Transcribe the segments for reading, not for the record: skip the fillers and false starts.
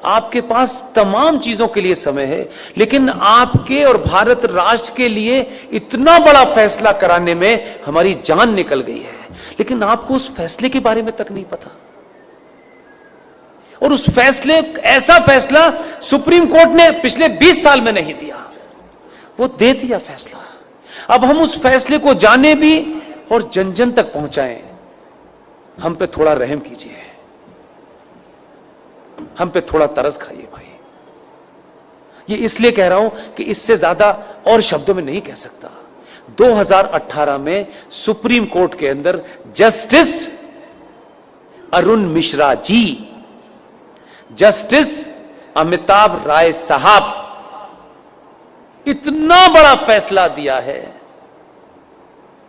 आपके पास तमाम चीजों के लिए समय है, लेकिन आपके और भारत राष्ट्र के लिए इतना बड़ा फैसला कराने में हमारी जान निकल गई है, लेकिन आपको उस फैसले के बारे में तक नहीं पता। और उस फैसले, ऐसा फैसला सुप्रीम कोर्ट ने पिछले 20 साल में नहीं दिया, वो दे दिया फैसला। अब हम उस फैसले को जाने भी और जन जन तक पहुंचाएं। हम पे थोड़ा रहम कीजिए, हम पे थोड़ा तरस खाइए भाई। ये इसलिए कह रहा हूं कि इससे ज्यादा और शब्दों में नहीं कह सकता। 2018 में सुप्रीम कोर्ट के अंदर जस्टिस अरुण मिश्रा जी, जस्टिस अमिताभ राय साहब इतना बड़ा फैसला दिया है,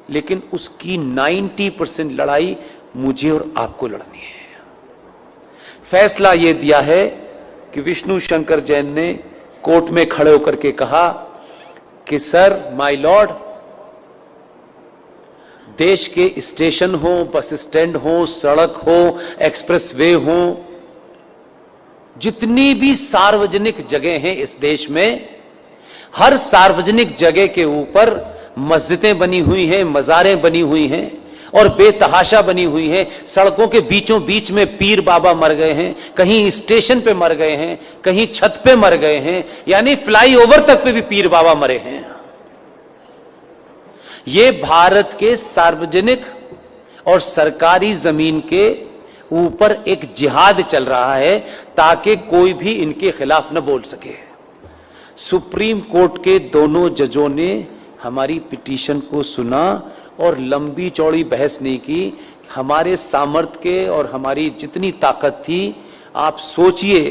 लेकिन उसकी 90% लड़ाई मुझे और आपको लड़नी है। फैसला यह दिया है कि विष्णु शंकर जैन ने कोर्ट में खड़े होकर के कहा कि सर, माय लॉर्ड, देश के स्टेशन हो, बस स्टैंड हो, सड़क हो, एक्सप्रेसवे हो, जितनी भी सार्वजनिक जगह हैं इस देश में, हर सार्वजनिक जगह के ऊपर मस्जिदें बनी हुई हैं, मज़ारें बनी हुई हैं और बेतहाशा बनी हुई हैं। सड़कों के बीचों बीच में पीर बाबा मर गए हैं, कहीं स्टेशन पे मर गए हैं, कहीं छत पे मर गए हैं, यानी फ्लाईओवर तक पे भी पीर बाबा मरे हैं। ये भारत के सार्वजनिक और सरकारी जमीन के ऊपर एक जिहाद चल रहा है ताकि कोई भी इनके खिलाफ न बोल सके। सुप्रीम कोर्ट के दोनों जजों ने हमारी पिटीशन को सुना और लंबी चौड़ी बहस नहीं की। हमारे सामर्थ्य के और हमारी जितनी ताकत थी, आप सोचिए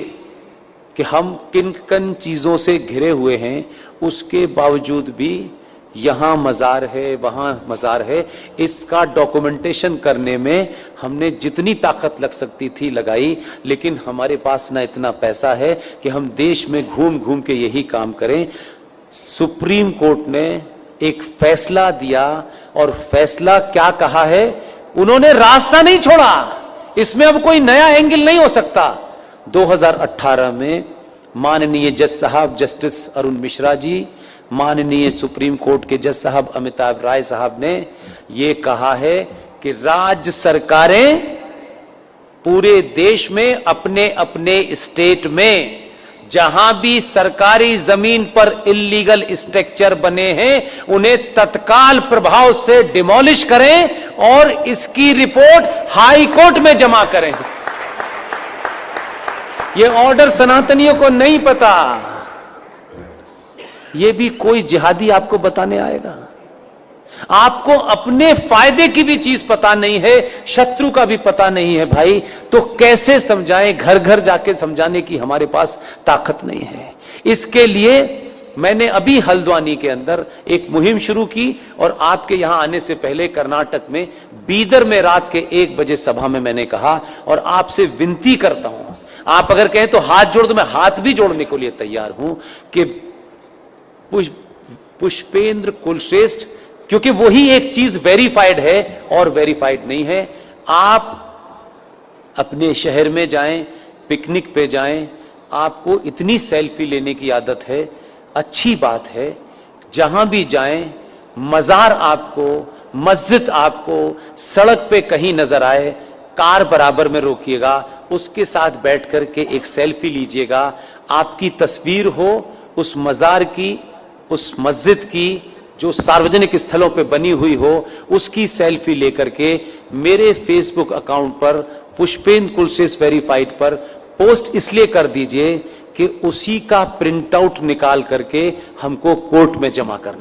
कि हम किन किन चीजों से घिरे हुए हैं, उसके बावजूद भी यहां मजार है, वहां मजार है, इसका डॉक्यूमेंटेशन करने में हमने जितनी ताकत लग सकती थी लगाई, लेकिन हमारे पास ना इतना पैसा है कि हम देश में घूम घूम के यही काम करें। सुप्रीम कोर्ट ने एक फैसला दिया और फैसला क्या कहा है, उन्होंने रास्ता नहीं छोड़ा, इसमें अब कोई नया एंगल नहीं हो सकता। 2018 में माननीय जज साहब जस्टिस अरुण मिश्रा जी, माननीय सुप्रीम कोर्ट के जज साहब अमिताभ राय साहब ने यह कहा है कि राज्य सरकारें पूरे देश में अपने अपने स्टेट में जहां भी सरकारी जमीन पर इल्लीगल स्ट्रक्चर बने हैं, उन्हें तत्काल प्रभाव से डिमोलिश करें और इसकी रिपोर्ट हाई कोर्ट में जमा करें। यह ऑर्डर सनातनियों को नहीं पता, यह भी कोई जिहादी आपको बताने आएगा। आपको अपने फायदे की भी चीज पता नहीं है, शत्रु का भी पता नहीं है भाई, तो कैसे समझाएं? घर घर जाके समझाने की हमारे पास ताकत नहीं है। इसके लिए मैंने अभी हल्द्वानी के अंदर एक मुहिम शुरू की और आपके यहां आने से पहले कर्नाटक में बीदर में रात के 1 बजे सभा में मैंने कहा, और आपसे विनती करता हूं, आप अगर कहें तो हाथ जोड़ दो, मैं हाथ भी जोड़ने के लिए तैयार हूं कि पुष्पेंद्र कुलश्रेष्ठ, क्योंकि वही एक चीज वेरीफाइड है और वेरीफाइड नहीं है। आप अपने शहर में जाएं, पिकनिक पे जाएं, आपको इतनी सेल्फी लेने की आदत है, अच्छी बात है। जहां भी जाएं, मजार आपको, मस्जिद आपको सड़क पे कहीं नजर आए, कार बराबर में रोकिएगा, उसके साथ बैठ करके एक सेल्फी लीजिएगा। आपकी तस्वीर हो उस मजार की, उस मस्जिद की जो सार्वजनिक स्थलों पे बनी हुई हो, उसकी सेल्फी लेकर के मेरे फेसबुक अकाउंट पर पुष्पेंद्र कुलश्रेष्ठ वेरीफाइड पर पोस्ट इसलिए कर दीजिए कि उसी का प्रिंट आउट निकाल करके हमको कोर्ट में जमा करना।